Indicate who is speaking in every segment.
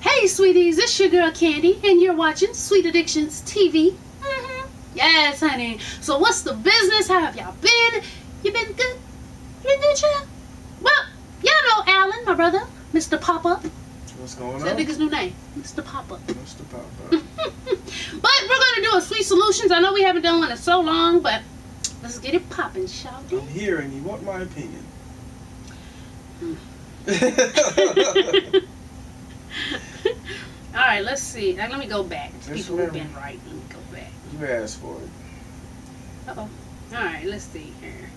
Speaker 1: Hey sweeties, it's your girl Candy, and you're watching Sweet Addictions TV. Yes, honey. So what's the business? How have y'all been? You been good? You been good, child? Well, y'all know Alan, my brother, Mr. Pop-Up.
Speaker 2: What's going on?
Speaker 1: That nigga's new name, Mr. Pop-Up.
Speaker 2: Mr. Pop-Up.
Speaker 1: But we're gonna do a Sweet Solutions. I know we haven't done one in so long, but let's get it popping, shall we?
Speaker 2: I'm here and you want my opinion.
Speaker 1: Alright, let's see. Now, let me go back. People who've been right. Let me go back.
Speaker 2: You asked for it.
Speaker 1: Uh-oh. Alright, let's see here.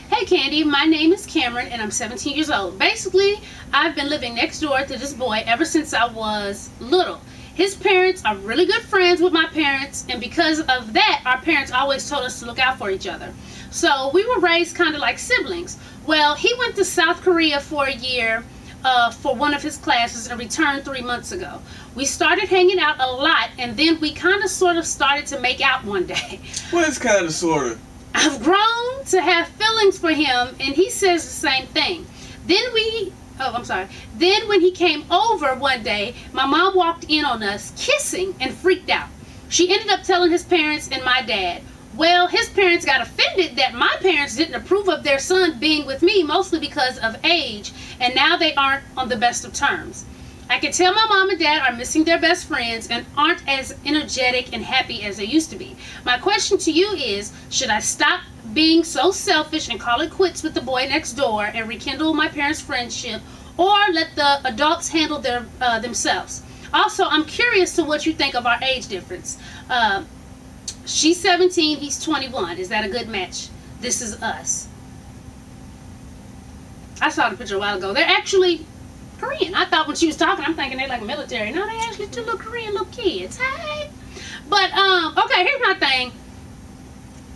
Speaker 1: Hey Candy, my name is Cameron and I'm 17 years old. Basically, I've been living next door to this boy ever since I was little. His parents are really good friends with my parents, and because of that, our parents always told us to look out for each other. So we were raised kind of like siblings. Well, he went to South Korea for a year for one of his classes and returned 3 months ago. We started hanging out a lot, and then we kind of sort of started to make out one day.
Speaker 2: What is kind of sort of?
Speaker 1: I've grown to have feelings for him, and he says the same thing. Then when he came over one day, my mom walked in on us kissing and freaked out. She ended up telling his parents and my dad. Well, his parents got offended that my parents didn't approve of their son being with me, mostly because of age, and now they aren't on the best of terms. I can tell my mom and dad are missing their best friends and aren't as energetic and happy as they used to be. My question to you is, should I stop being so selfish and call it quits with the boy next door and rekindle my parents' friendship, or let the adults handle their themselves? Also, I'm curious to what you think of our age difference. She's 17, he's 21. Is that a good match? This is us. I saw the picture a while ago. They're actually Korean. I thought when she was talking, I'm thinking they're like military. No, they actually two little Korean little kids. Hey. But, okay, here's my thing.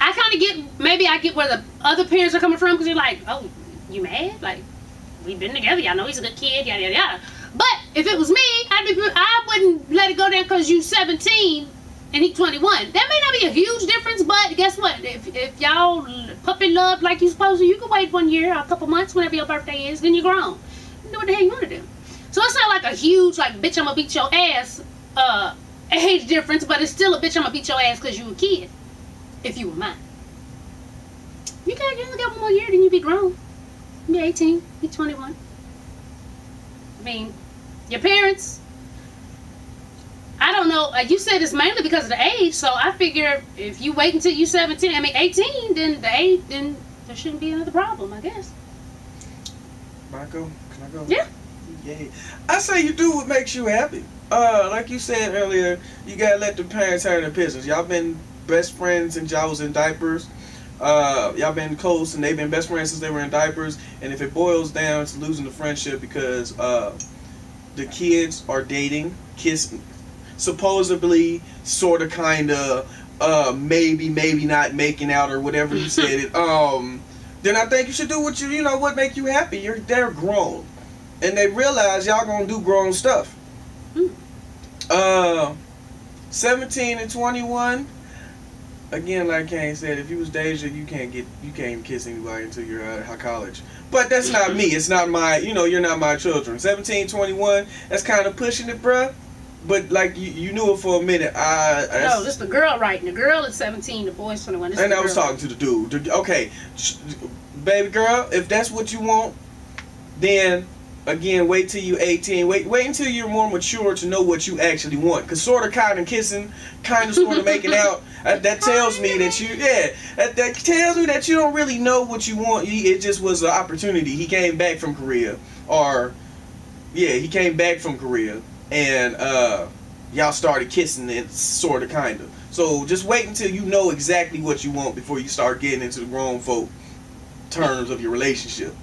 Speaker 1: I kind of get, maybe I get where the other parents are coming from, because they're like, oh, you mad? Like, we've been together. Y'all know he's a good kid, yada, yada, yada. But if it was me, I wouldn't let it go down because you 17 and he's 21. That may not be a huge difference, but guess what? If y'all puppy love like you're supposed to, you can wait 1 year or a couple months, whenever your birthday is, then you're grown. You do what the hell you want to do. So it's not like a huge, like, bitch, I'm gonna beat your ass age difference, but it's still a bitch, I'm gonna beat your ass because you a kid. If you were mine. You only got 1 more year, then you be grown. You be 18, be 21. I mean, your parents, I don't know, you said it's mainly because of the age, so I figure if you wait until you're 18, then then there shouldn't be another problem, I guess.
Speaker 2: Marco, can I go?
Speaker 1: Yeah.
Speaker 2: Yay. I say you do what makes you happy. Like you said earlier, you gotta let the parents handle their business. Y'all been best friends since y'all was in diapers. Y'all been close and they've been best friends since they were in diapers. And if it boils down to losing the friendship because the kids are dating, kissing, supposedly, sort of, kind of, maybe not making out or whatever you said it, then I think you should do what what make you happy. They're grown, and they realize y'all gonna do grown stuff. 17 and 21. Again, like Kane said, if you was Deja, you can't kiss anybody until you're out of college. But that's not me. It's not my, you're not my children. 17, 21, that's kind of pushing it, bruh. But like you knew it for a minute.
Speaker 1: No, this the girl writing. The girl is 17, the boy's 21.
Speaker 2: And I was talking to the dude. Okay, baby girl, if that's what you want, then again, wait till you're 18. Wait until you're more mature to know what you actually want. Cause sort of, kind of kissing, kind of, sort of making out. That tells me that that tells me that you don't really know what you want. It just was an opportunity. He came back from Korea, he came back from Korea, and y'all started kissing and sort of, kind of. So just wait until you know exactly what you want before you start getting into the grown folk terms of your relationship.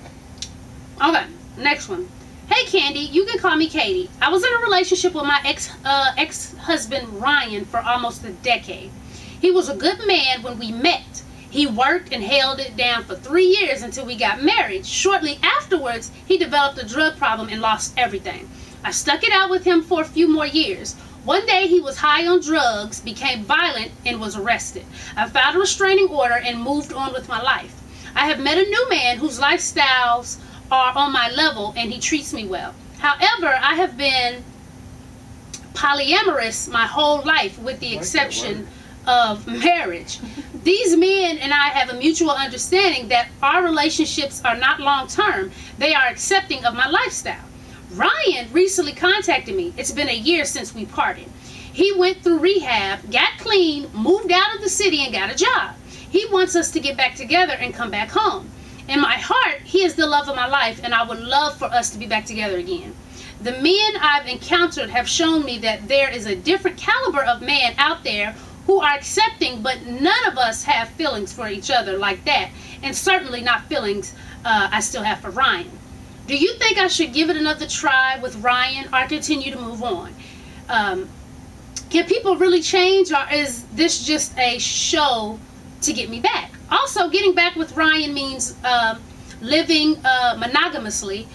Speaker 1: Okay, next one. Hey Candy, you can call me Katie. I was in a relationship with my ex-husband Ryan for almost a decade. He was a good man when we met. He worked and held it down for 3 years until we got married. Shortly afterwards, he developed a drug problem and lost everything. I stuck it out with him for a few more years. One day he was high on drugs, became violent, and was arrested. I filed a restraining order and moved on with my life. I have met a new man whose lifestyles are on my level and he treats me well. However, I have been polyamorous my whole life with the exception of marriage. These men and I have a mutual understanding that our relationships are not long-term. They are accepting of my lifestyle. Ryan recently contacted me. It's been a year since we parted. He went through rehab, got clean, moved out of the city, and got a job. He wants us to get back together and come back home. In my heart, he is the love of my life, and I would love for us to be back together again. The men I've encountered have shown me that there is a different caliber of man out there who are accepting, but none of us have feelings for each other like that, and certainly not feelings I still have for Ryan. Do you think I should give it another try with Ryan or continue to move on? Can people really change, or is this just a show to get me back? Also, getting back with Ryan means living monogamously,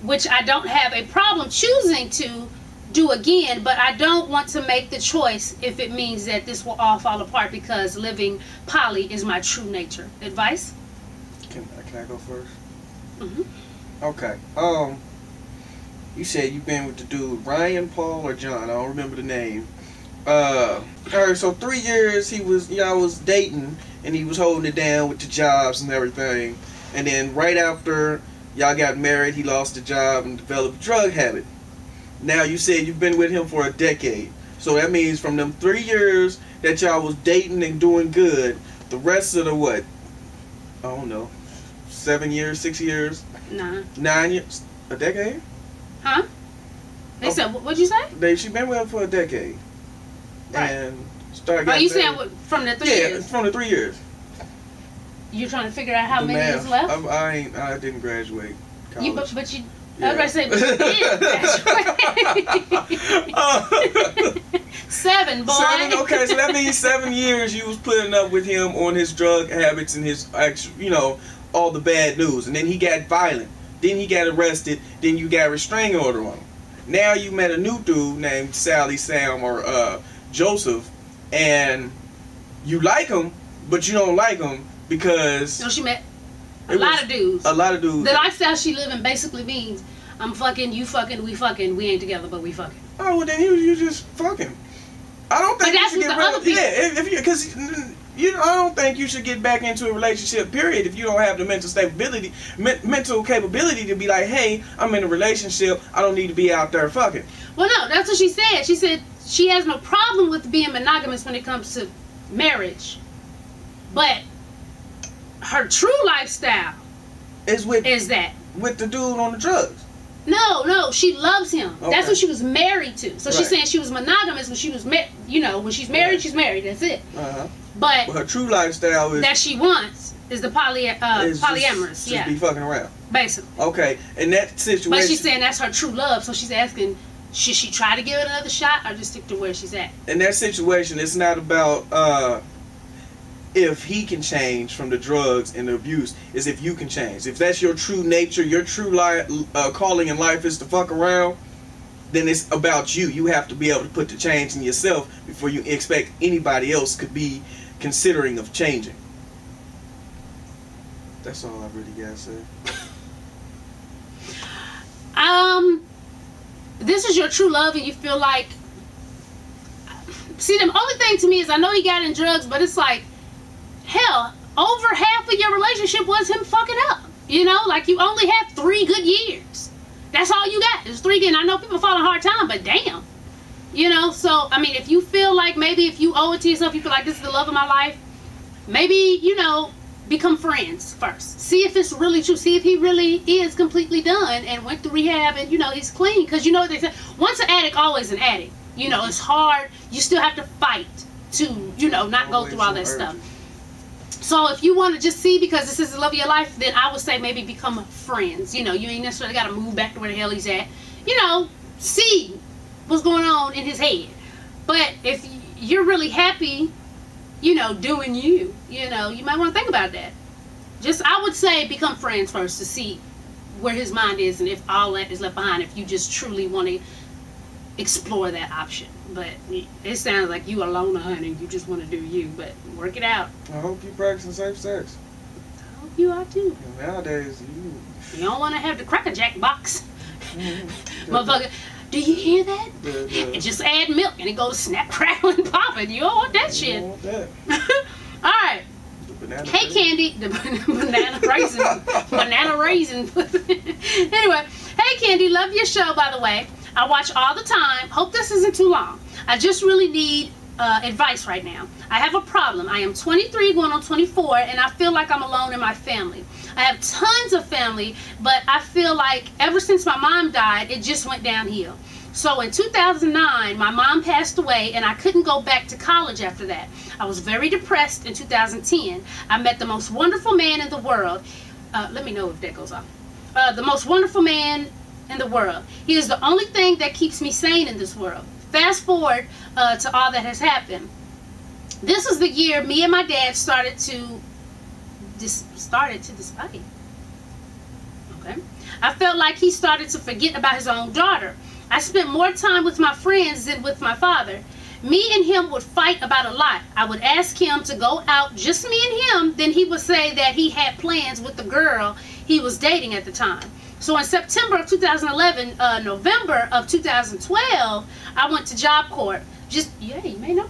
Speaker 1: which I don't have a problem choosing to do again, but I don't want to make the choice if it means that this will all fall apart, because living poly is my true nature. Advice?
Speaker 2: Can I go first?
Speaker 1: Mm-hmm.
Speaker 2: Okay. You said you've been with the dude Ryan, Paul, or John. I don't remember the name. Alright, so 3 years y'all was dating, and he was holding it down with the jobs and everything. And then right after y'all got married, he lost the job and developed a drug habit. Now you said you've been with him for a decade. So that means from them 3 years that y'all was dating and doing good, the rest of the what? I don't know. 7 years, 6 years? 9 years? A decade?
Speaker 1: Huh? They said, what'd you say?
Speaker 2: She been with him for a decade.
Speaker 1: Right.
Speaker 2: And started
Speaker 1: getting
Speaker 2: getting
Speaker 1: married. From the 3 years?
Speaker 2: Yeah, from the 3 years.
Speaker 1: You're trying to figure out how many is left?
Speaker 2: I didn't graduate college.
Speaker 1: But you...
Speaker 2: Yeah.
Speaker 1: I was going to say, but you did graduate. 7, boy.
Speaker 2: 7, okay, so that means 7 years you was putting up with him on his drug habits and his actual, all the bad news. And then he got violent. Then he got arrested. Then you got a restraining order on him. Now you met a new dude named Sally, Sam, or Joseph, and you like him, but you don't like him because...
Speaker 1: No, she met a lot of dudes.
Speaker 2: A lot of dudes.
Speaker 1: The lifestyle she living basically means I'm fucking, you fucking, we ain't together, but we fucking.
Speaker 2: Oh, well then you just fucking. I don't think you should get rid of... Yeah, if you... Because... I don't think you should get back into a relationship, period, if you don't have the mental capability to be like, hey, I'm in a relationship, I don't need to be out there fucking.
Speaker 1: Well, no, that's what she said. She said she has no problem with being monogamous when it comes to marriage, but her true lifestyle is that
Speaker 2: with the dude on the drugs.
Speaker 1: No, she loves him.
Speaker 2: Okay.
Speaker 1: That's what she was married to. So
Speaker 2: right.
Speaker 1: She's saying she was monogamous when she was when she's married,
Speaker 2: right.
Speaker 1: She's married. That's it.
Speaker 2: Uh-huh.
Speaker 1: But
Speaker 2: her true lifestyle is
Speaker 1: that she wants is the polyamorous.
Speaker 2: Just be fucking around.
Speaker 1: Basically.
Speaker 2: Okay, in that situation.
Speaker 1: But she's saying that's her true love. So she's asking, should she try to give it another shot or just stick to where she's at?
Speaker 2: In that situation, it's not about if he can change from the drugs and the abuse. It's if you can change. If that's your true nature, your true calling in life is to fuck around, then it's about you. You have to be able to put the change in yourself before you expect anybody else could be considering of changing. That's all I really gotta say.
Speaker 1: This is your true love and you feel like... See, the only thing to me is I know he got in drugs, but it's like, hell, over half of your relationship was him fucking up. Like you only had 3 good years. That's all you got. It's 3 good. And I know people fall on hard time, but damn. So, I mean, if you feel like maybe if you owe it to yourself, you feel like this is the love of my life, maybe, become friends first. See if it's really true. See if he really is completely done and went through rehab and, he's clean. Because what they say, once an addict, always an addict. It's hard. You still have to fight to, not go through all that stuff. So if you want to just see, because this is the love of your life, then I would say maybe become friends. You ain't necessarily got to move back to where the hell he's at. See what's going on in his head. But if you're really happy, doing you, you might want to think about that. I would say become friends first to see where his mind is and if all that is left behind, if you just truly want to explore that option. But it sounds like you alone, honey. You just want to do you, but work it out.
Speaker 2: I hope you practicing safe sex.
Speaker 1: I hope you are too.
Speaker 2: Nowadays,
Speaker 1: you don't want to have the Cracker Jack box Motherfucker, do you hear that? And just add milk and it goes snap, crackle, and pop it. You don't want that shit.
Speaker 2: don't want that.
Speaker 1: All right. Hey, Candy. The banana raisin. Anyway, hey, Candy. Love your show, by the way. I watch all the time. Hope this isn't too long. I just really need advice right now. I have a problem. I am 23 going on 24 and I feel like I'm alone in my family. I have tons of family, but I feel like ever since my mom died, it just went downhill. So in 2009, my mom passed away and I couldn't go back to college after that. I was very depressed in 2010. I met the most wonderful man in the world. Let me know if that goes off. The most wonderful man in the world. He is the only thing that keeps me sane in this world. Fast forward to all that has happened. This is the year me and my dad started to despite. Okay. I felt like he started to forget about his own daughter. I spent more time with my friends than with my father. Me and him would fight about a lot. I would ask him to go out, just me and him, then he would say that he had plans with the girl he was dating at the time. So in September of 2011, November of 2012, I went to Job Corps. You may know.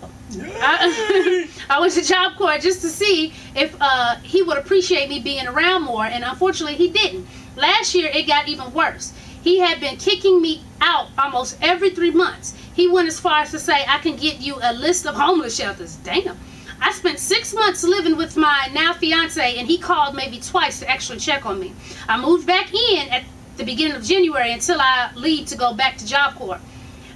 Speaker 1: I went to Job Corps just to see if he would appreciate me being around more, and unfortunately he didn't. Last year it got even worse. He had been kicking me out almost every 3 months. He went as far as to say, I can get you a list of homeless shelters. Damn. I spent 6 months living with my now fiance, and he called maybe twice to actually check on me. I moved back in at the beginning of January until I leave to go back to Job Corps.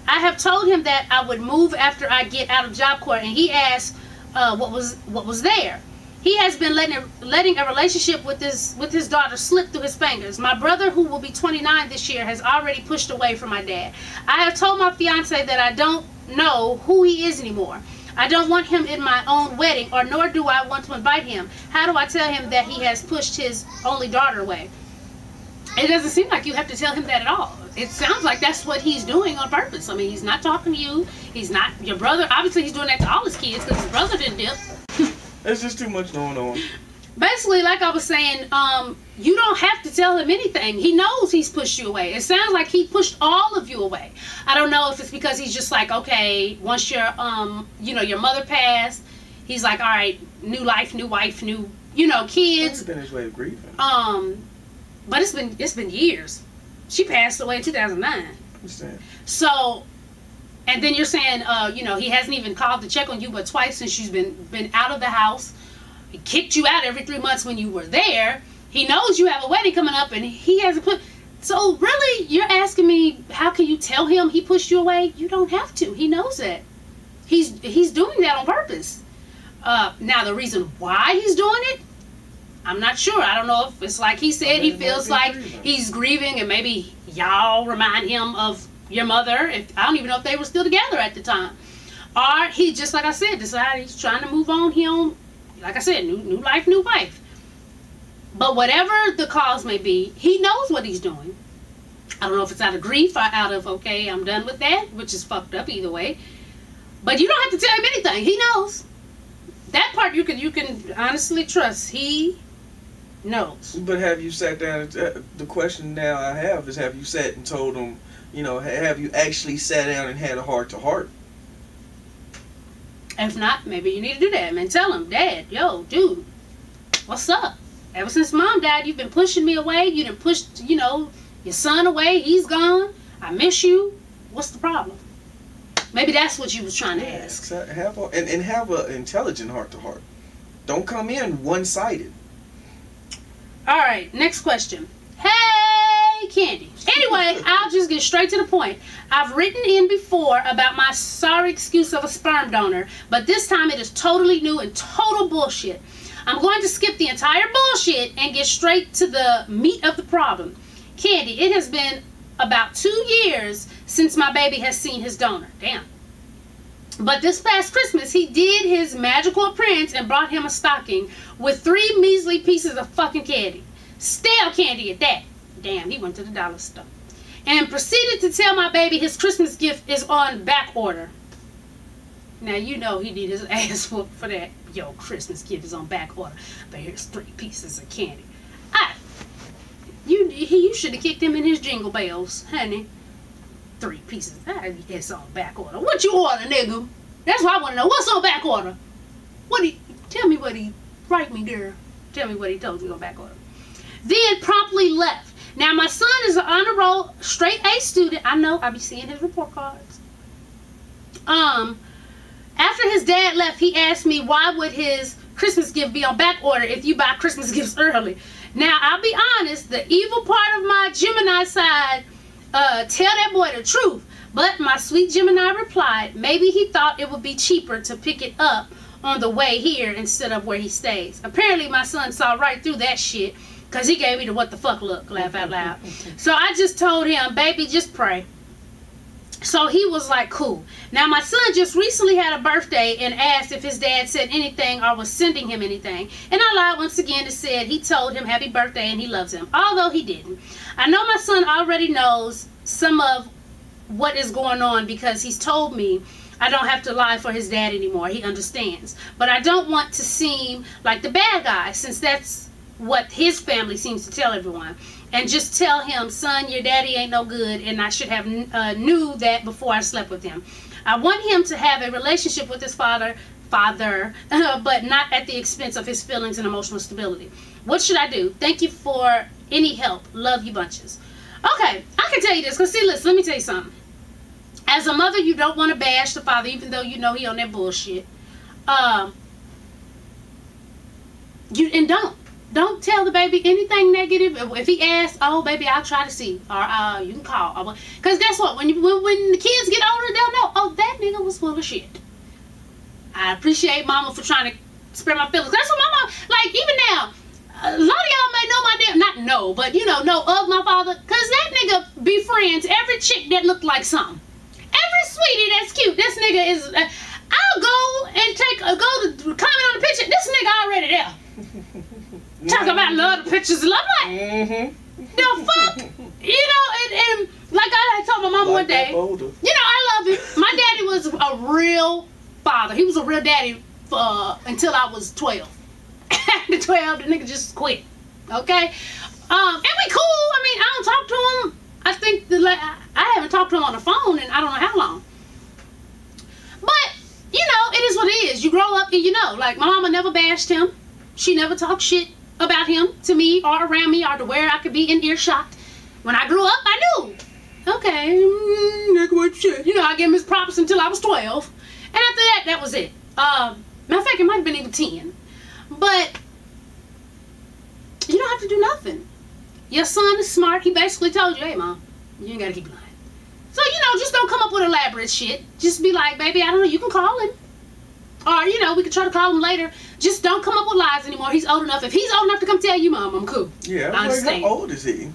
Speaker 1: I have told him that I would move after I get out of Job Corps, and he asked what was there. He has been letting a relationship with his daughter slip through his fingers. My brother, who will be 29 this year, has already pushed away from my dad. I have told my fiance that I don't know who he is anymore. I don't want him in my own wedding, or nor do I want to invite him. How do I tell him that he has pushed his only daughter away? It doesn't seem like you have to tell him that at all. It sounds like that's what he's doing on purpose. I mean, he's not talking to you. He's not your brother. Obviously, he's doing that to all his kids because his brother didn't dip.
Speaker 2: There's just too much going on.
Speaker 1: Basically, like I was saying, you don't have to tell him anything. He knows he's pushed you away. It sounds like he pushed all of you away. I don't know if it's because he's just like, okay, once your your mother passed, he's like, all right, new life, new wife, new, kids.
Speaker 2: It's been his way of grieving.
Speaker 1: But it's been years. She passed away in 2009.
Speaker 2: Understand.
Speaker 1: So, and then you're saying, he hasn't even called to check on you but twice since she's been out of the house. He kicked you out every 3 months when you were there. He knows you have a wedding coming up and he hasn't put. So really, you're asking me, how can you tell him he pushed you away? You don't have to. He knows that. He's doing that on purpose. Now the reason why he's doing it, I'm not sure. I don't know if it's like he said, he feels like he's grieving and maybe y'all remind him of your mother. I don't even know if they were still together at the time. Or he, just like I said, decided he's trying to move on. Like I said, new life, new wife. But whatever the cause may be, he knows what he's doing. I don't know if it's out of grief or out of, okay, I'm done with that, which is fucked up either way. But you don't have to tell him anything. He knows. That part you can honestly trust. He knows.
Speaker 2: But have you sat down? The question now I have is, have you sat and told him, have you actually sat down and had a heart-to-heart?
Speaker 1: If not, maybe you need to do that, man. Tell him, Dad, yo, dude, what's up? Ever since Mom died, you've been pushing me away. You done pushed, your son away. He's gone. I miss you. What's the problem? Maybe that's what you was trying to ask.
Speaker 2: Have an intelligent heart-to-heart. Don't come in one-sided.
Speaker 1: All right, next question. Hey, Candy. Anyway, I'll just get straight to the point. I've written in before about my sorry excuse of a sperm donor, but this time it is totally new and total bullshit. I'm going to skip the entire bullshit and get straight to the meat of the problem. Candy, it has been about 2 years since my baby has seen his donor. Damn. But this past Christmas, he did his magical appearance and brought him a stocking with 3 measly pieces of fucking candy. Stale candy at that. Damn, he went to the dollar store. And proceeded to tell my baby his Christmas gift is on back order. Now, you know he need his ass whooped for that. Yo, Christmas gift is on back order. But here's 3 pieces of candy. you should have kicked him in his jingle bells, honey. 3 pieces. It's on back order. What you order, nigga? That's what I want to know. What's on back order? Tell me what he, write me, girl. Tell me what he told you on back order. Then promptly left. Now, my son is an honor roll, straight A student. I know, I be seeing his report cards. After his dad left, he asked me, why would his Christmas gift be on back order if you buy Christmas gifts early? Now, I'll be honest, the evil part of my Gemini side, tell that boy the truth. But my sweet Gemini replied, maybe he thought it would be cheaper to pick it up on the way here instead of where he stays. Apparently, my son saw right through that shit, because he gave me the what the fuck look, laugh out loud. So I just told him, baby, just pray. So he was like, cool. Now, my son just recently had a birthday and asked if his dad said anything or was sending him anything. And I lied once again and said he told him happy birthday and he loves him, although he didn't. I know my son already knows some of what is going on because he's told me I don't have to lie for his dad anymore. He understands. But I don't want to seem like the bad guy, since that's what his family seems to tell everyone. And just tell him, son, your daddy ain't no good, and I should have knew that before I slept with him. I want him to have a relationship with his father, but not at the expense of his feelings and emotional stability. What should I do? Thank you for any help. Love you bunches. Okay, I can tell you this, because see, listen, let me tell you something. As a mother, you don't want to bash the father, even though you know he on that bullshit. Don't tell the baby anything negative. If he asks, oh, baby, I'll try to see. Or you can call. Because guess what? When the kids get older, they'll know, oh, that nigga was full of shit. I appreciate mama for trying to spread my feelings. That's what my mom, like, even now, a lot of y'all may know my dad, not know, but, you know of my father. Because that nigga befriends every chick that looked like something. Every sweetie that's cute. This nigga is, I'll go and go to comment on the picture. This nigga already there. Talk about love the pictures. I'm like, the fuck? You know, and like I told my mom one day, you know, I love him. My daddy was a real father. He was a real daddy until I was 12. After 12, the nigga just quit. Okay? And we cool. I mean, I don't talk to him. I think I haven't talked to him on the phone in I don't know how long. But, you know, it is what it is. You grow up and you know. Like, my mama never bashed him. She never talked shit about him to me or around me or to where I could be in earshot. When I grew up, I knew. Okay, nigga, what shit? You know, I gave him his props until I was 12. And after that, that was it. Matter of fact, it might have been even 10. But you don't have to do nothing. Your son is smart. He basically told you, hey, mom, you ain't got to keep lying. So, you know, just don't come up with elaborate shit. Just be like, baby, I don't know, you can call him. Or, you know, we can try to call him later. Just don't come up with lies anymore. He's old enough. If he's old enough to come tell you, mom, I'm cool.
Speaker 2: Yeah,
Speaker 1: I understand.
Speaker 2: How old is he?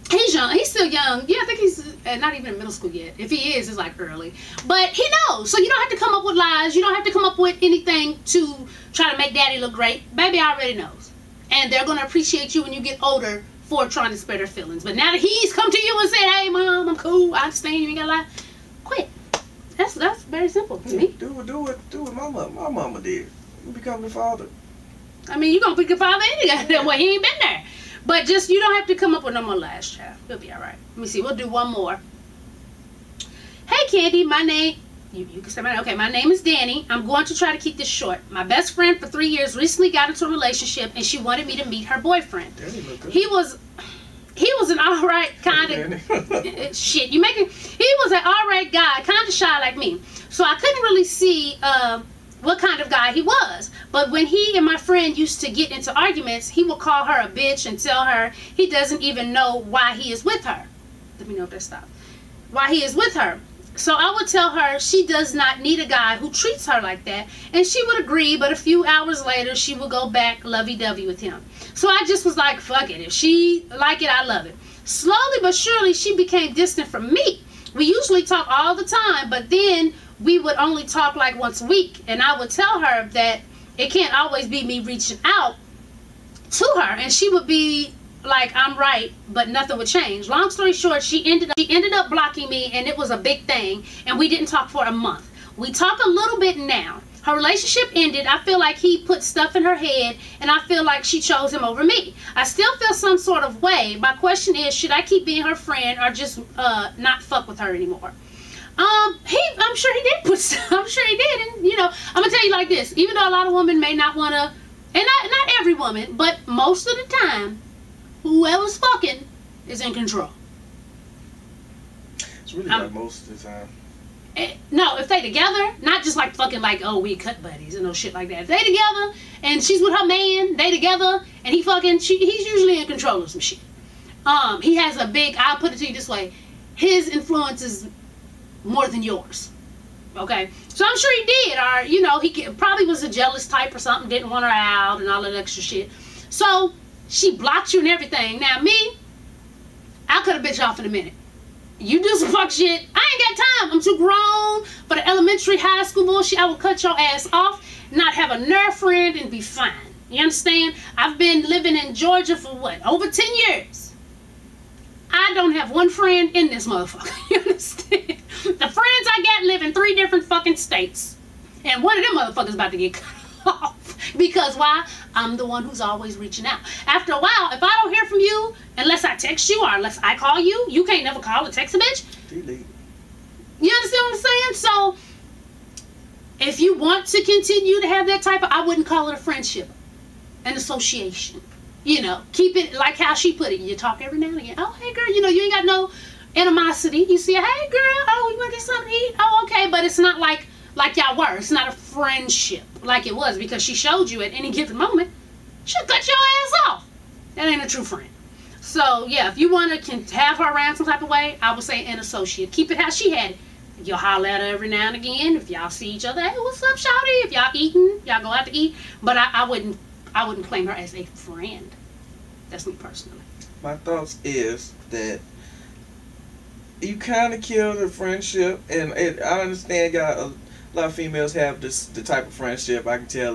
Speaker 1: He's young. He's still young. Yeah, I think he's not even in middle school yet. If he is, it's like early. But he knows. So you don't have to come up with lies. You don't have to come up with anything to try to make daddy look great. Baby already knows. And they're going to appreciate you when you get older for trying to spread their feelings. But now that he's come to you and said, hey, mom, I'm cool. I understand you ain't got to lie. Quit. That's very simple to me.
Speaker 2: Do what my mama did. Become the father.
Speaker 1: I mean, you're going to pick a father any goddamn way. He ain't been there. But just, you don't have to come up with no more lies, child. You'll be all right. Let me see. We'll do one more. Hey, Candy. My name... You can say my name. Okay, my name is Danny. I'm going to try to keep this short. My best friend for 3 years recently got into a relationship, and she wanted me to meet her boyfriend. He was an alright kind of... shit, you making... He was an alright guy, kind of shy like me. So I couldn't really see... what kind of guy he was. But when he and my friend used to get into arguments, he would call her a bitch and tell her he doesn't even know why he is with her. Let me know if that stopped. Why he is with her. So I would tell her she does not need a guy who treats her like that, and she would agree, but a few hours later she would go back lovey-dovey with him. So I just was like, fuck it. If she like it, I love it. Slowly but surely she became distant from me. We usually talk all the time, but then we would only talk like once a week, and I would tell her that it can't always be me reaching out to her, and she would be like, I'm right, but nothing would change. Long story short, she ended up blocking me, and it was a big thing, and we didn't talk for a month. We talk a little bit now. Her relationship ended. I feel like he put stuff in her head, and I feel like she chose him over me. I still feel some sort of way. My question is, should I keep being her friend or just not fuck with her anymore? I'm sure he did put stuff. I'm sure he did. And, you know, I'm going to tell you like this. Even though a lot of women may not want to, and not every woman, but most of the time, whoever's fucking is in control.
Speaker 2: It's really like most of the time.
Speaker 1: No, if they together, not just like fucking like, oh, we cut buddies and no shit like that. If they together and she's with her man, they together and he fucking, he's usually in control of some shit. He has a big, I'll put it to you this way, his influence is more than yours. Okay? So I'm sure he did, or, you know, he probably was a jealous type or something, didn't want her out and all that extra shit. So she blocked you and everything. Now me, I'll cut a bitch off in a minute. You do some fuck shit, I ain't got time. I'm too grown for the elementary, high school bullshit. I will cut your ass off, not have a nerve friend, and be fine. You understand? I've been living in Georgia for what, over 10 years. I don't have one friend in this motherfucker. You understand? The friends I got live in 3 different fucking states. And one of them motherfuckers about to get cut off. Because why? I'm the one who's always reaching out. After a while, if I don't hear from you, unless I text you or unless I call you, you can't never call or text a bitch.
Speaker 2: Delete.
Speaker 1: You understand what I'm saying? So, if you want to continue to have that type of, I wouldn't call it a friendship. An association. You know, keep it like how she put it. You talk every now and again. Oh, hey girl, you know, you ain't got no animosity. You see, hey girl, oh, we want to get something to eat? Oh, okay, but it's not like y'all were. It's not a friendship like it was, because she showed you at any given moment, she'll cut your ass off. That ain't a true friend. So, yeah, if you want to have her around some type of way, I would say an associate. Keep it how she had it. You'll holler at her every now and again. If y'all see each other, hey, what's up, shawty? If y'all eating, y'all go out to eat. But I wouldn't claim her as a friend. That's me personally.
Speaker 2: My thoughts is that you kind of killed a friendship, and I understand a lot of females have the type of friendship I can tell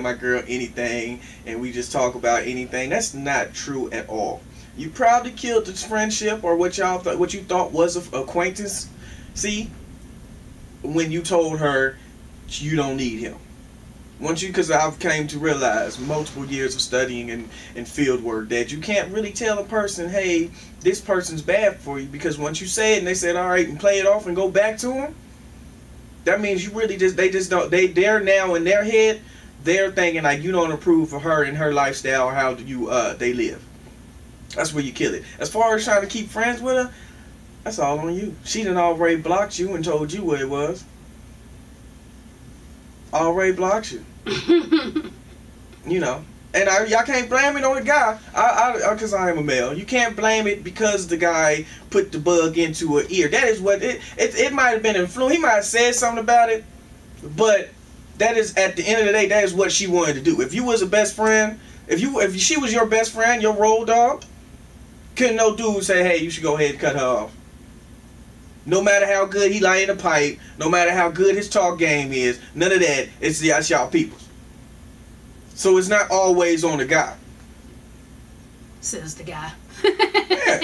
Speaker 2: my girl anything and we just talk about anything. That's not true at all. You probably killed this friendship, or what you thought was an acquaintance. See, when you told her you don't need him. Because I've came to realize multiple years of studying and field work that you can't really tell a person, hey, this person's bad for you, because once you say it and they said all right and play it off and go back to them, that means you really they're now in their head, they're thinking like you don't approve of her and her lifestyle or how they live. That's where you kill it. As far as trying to keep friends with her, that's all on you. She done already blocked you and told you what it was. Already blocked you. You know. And y'all can't blame it on the guy. Because I am a male. You can't blame it because the guy put the bug into her ear. That is what it might have been influenced. He might have said something about it, but that is, at the end of the day, that is what she wanted to do. If you was a best friend, if she was your best friend, your road dog, couldn't no dude say, hey, you should go ahead and cut her off. No matter how good he lie in the pipe, no matter how good his talk game is, none of that. It's y'all people. So it's not always on the guy.
Speaker 1: Says the guy.
Speaker 2: Yeah.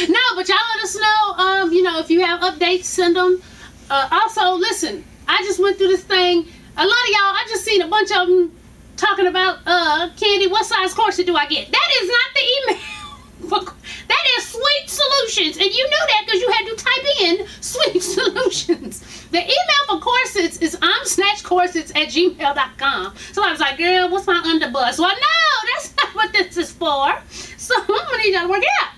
Speaker 1: No, but y'all let us know, you know, if you have updates, send them. Also, listen, I just went through this thing. A lot of y'all, I just seen a bunch of them talking about, Candy, what size corset do I get? That is not the email. That is Sweet Solutions. And you knew that because you had to type in Sweet Solutions. The email for corsets is snatchedcorsets@gmail.com. So I was like, girl, what's my underbust? Well, no, that's not what this is for. So I'm gonna need y'all to work it out.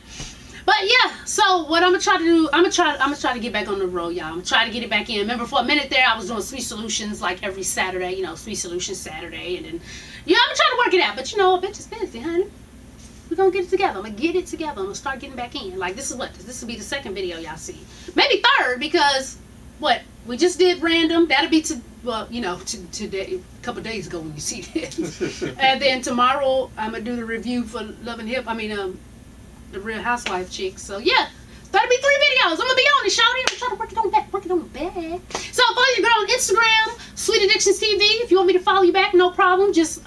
Speaker 1: But yeah, so what I'm gonna try to do, I'm gonna try to get back on the road, y'all. I'm gonna try to get it back in. Remember, for a minute there, I was doing Sweet Solutions like every Saturday, you know, Sweet Solutions Saturday, and then yeah, I'm gonna try to work it out. But you know, a bitch is busy, honey. We're gonna get it together. I'm gonna get it together. I'm gonna start getting back in. Like, this will be the second video y'all see. Maybe third, because what we just did random. That'll be you know, today, a couple days ago when you see this. And then tomorrow I'm gonna do the review for Love and Hip. I mean, the Real Housewife chicks. So yeah, that'll be 3 videos. I'm gonna be on it, shawty. I'm trying to work it on the back. So follow your girl on Instagram, Sweet Addictions TV. If you want me to follow you back, no problem. Just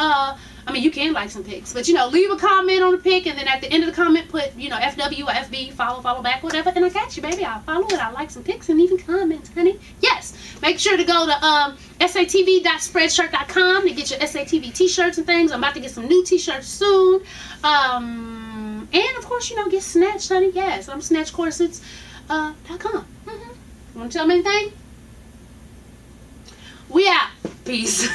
Speaker 1: I mean, you can like some pics, but you know, leave a comment on the pic, and then at the end of the comment, put, you know, FW or FB, follow back, whatever, and I got you, baby. I'll follow it. I'll like some pics and even comments, honey. Yes. Make sure to go to SATV.spreadshirt.com to get your SATV t-shirts and things. I'm about to get some new t-shirts soon. And of course, you know, get snatched, honey. Yes, I'm snatchedcorsets.com. Want to tell me anything? We out. Peace.